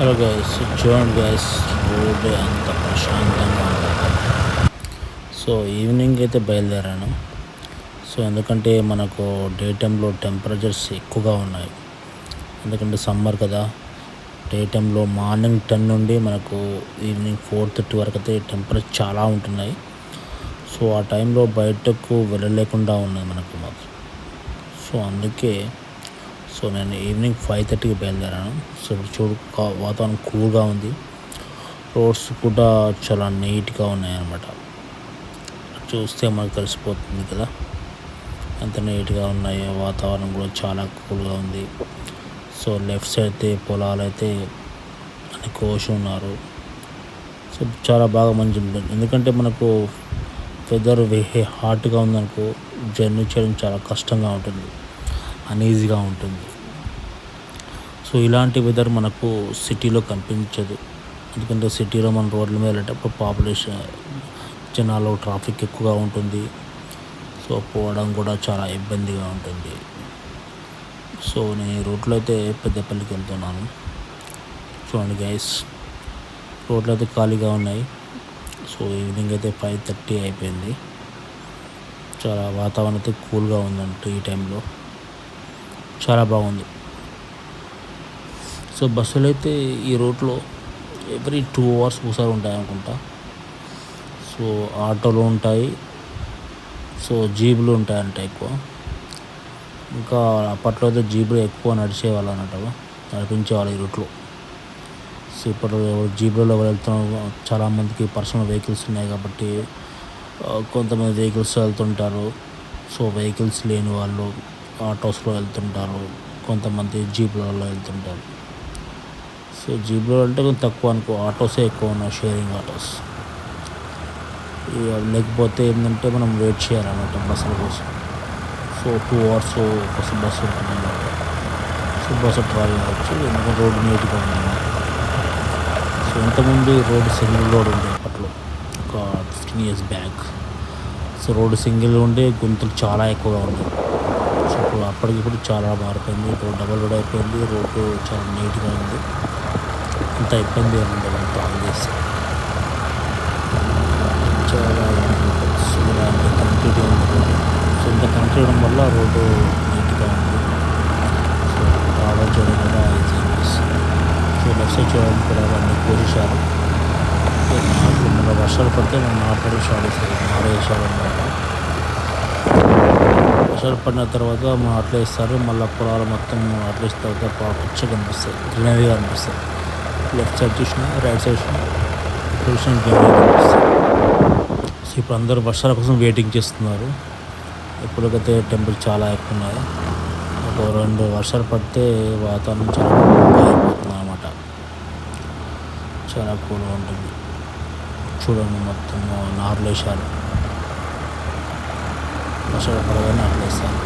Hello guys, చూడండి guys, road అంత ప్రశాంతంగా ఉంటుంది. సో ఈవినింగ్ అయితే బయలుదేరాను. సో ఎందుకంటే మనకు డే టైంలో టెంపరేచర్స్ ఎక్కువగా ఉన్నాయి. ఎందుకంటే సమ్మర్ కదా. డే టైంలో మార్నింగ్ 10 నుండి మనకు ఈవినింగ్ 4:30 వరకు అయితే టెంపరేచర్ చాలా ఉంటున్నాయి. సో ఆ టైంలో బయటకు వెళ్ళలేకుండా ఉన్నది మనకు మాత్రం. సో అందుకే నేను ఈవినింగ్ 5:30కి బయలుదేరాను. సో ఇప్పుడు వాతావరణం కూల్గా ఉంది. రోడ్స్ కూడా చాలా నీట్గా ఉన్నాయన్నమాట. చూస్తే మనకు తెలిసిపోతుంది కదా ఎంత నీట్గా ఉన్నాయో. వాతావరణం కూడా చాలా కూల్గా ఉంది. సో లెఫ్ట్ సైడ్ అయితే పొలాలు అయితే అన్ని కోసి ఉన్నారు. సో చాలా బాగా మంచి ఉంటుంది. ఎందుకంటే మనకు వెదర్ హాట్గా ఉందనుకో, జర్నీ చేయడం చాలా కష్టంగా ఉంటుంది, అన్ఈజీగా ఉంటుంది. సో ఇలాంటి వెదర్ మనకు సిటీలో కనిపించదు. ఎందుకంటే సిటీలో మన రోడ్ల మీద వెళ్ళేటప్పుడు పాపులేషన్, జనాలు, ట్రాఫిక్ ఎక్కువగా ఉంటుంది. సో పోవడం కూడా చాలా ఇబ్బందిగా ఉంటుంది. సో నేను ఈ రోడ్లో అయితే పెద్దపల్లికి వెళ్తున్నాను. చూడండి గైస్, రోడ్లు అయితే ఖాళీగా ఉన్నాయి. సో ఈవినింగ్ అయితే 5:30 అయిపోయింది. చాలా వాతావరణం అయితే కూల్గా ఉందంట ఈ టైంలో. చాలా బాగుంది. సో బస్సులు అయితే ఈ రూట్లో ఎవ్రీ 2 hours ఒకసారి ఉంటాయి అనుకుంటా. సో ఆటోలు ఉంటాయి. సో జీబులు ఉంటాయంట ఎక్కువ. ఇంకా అప్పట్లో అయితే జీబులు ఎక్కువ నడిచేవాళ్ళు అన్నట్టు, నడిపించేవాళ్ళు ఈ రూట్లో. సో ఇప్పుడు జీబులలో వెళ్తున్నారు. చాలామందికి పర్సనల్ వెహికల్స్ ఉన్నాయి కాబట్టి కొంతమంది వెహికల్స్ వెళ్తుంటారు. సో వెహికల్స్ లేని వాళ్ళు ఆటోస్లో వెళ్తుంటారు. కొంతమంది జీబులలో వెళ్తుంటారు. సో జీబులో అంటే కొంచెం తక్కువ అనుకో, ఆటోసే ఎక్కువ ఉన్నాయి, షేరింగ్ ఆటోస్. లేకపోతే ఏంటంటే మనం వెయిట్ చేయాలన్నమాట బస్సుల కోసం. సో 2 hours బస్సు ఉంటుంది అన్నమాట. సో బస్సు ట్రావెల్ అవ్వచ్చు, ఎందుకంటే రోడ్డు నీట్గా ఉంది. సో ఇంతకుముందు రోడ్డు సింగిల్ రోడ్ ఉండే అప్పట్లో, ఒక 15 years back. So road single ఉండే, గుంతలు చాలా ఎక్కువగా ఉన్నాయి. సో ఇప్పుడు అప్పటికిప్పుడు చాలా మారిపోయింది. ఇప్పుడు డబల్ రోడ్ అయిపోయింది. రోడ్డు చాలా నీట్గా ఉంది. అంత ఇబ్బంది ఉంది మనం ట్రావెల్ చేస్తే. చాలా కనెక్టివిటీ ఉంది రోడ్డు. సో ఇంత కనెక్ట్ చేయడం వల్ల రోడ్డు నీట్గా ఉంది. సో ట్రావెల్ చేయడం కూడా ఈజీ అనిపిస్తుంది. సో లెఫ్ట్ సైడ్ చేయడానికి కూడా అన్నీ కోసేశారు. నాట్లు మన వర్షాలు పడితే మనం నాటడం స్టార్ట్ చేస్తారు, నాటేసారు అన్నమాట. వర్షాలు పడిన తర్వాత మనం అట్లా వేస్తారు. మళ్ళీ పొలాలు మొత్తం అట్లా వేసిన తర్వాత పచ్చగా కనిపిస్తాయి, గ్రీనరీగా అనిపిస్తాయి. లెఫ్ట్ సైడ్ చూసినా, రైట్ సైడ్ చూసినా గ్రీనరీగా కనిపిస్తాయి. సో ఇప్పుడు అందరూ వర్షాల కోసం వెయిటింగ్ చేస్తున్నారు. ఎప్పటికైతే టెంపరేచర్ చాలా ఎక్కువ ఉన్నాయి. ఒక 2 వర్షాలు పడితే వాతావరణం చాలా కూల్గా అయిపోతుంది అన్నమాట. చాలా కూల్గా ఉంటుంది. చూడండి, మొత్తం నార్లు వేసారు. వర్షాలు పడగానే నార్లు వేస్తారు.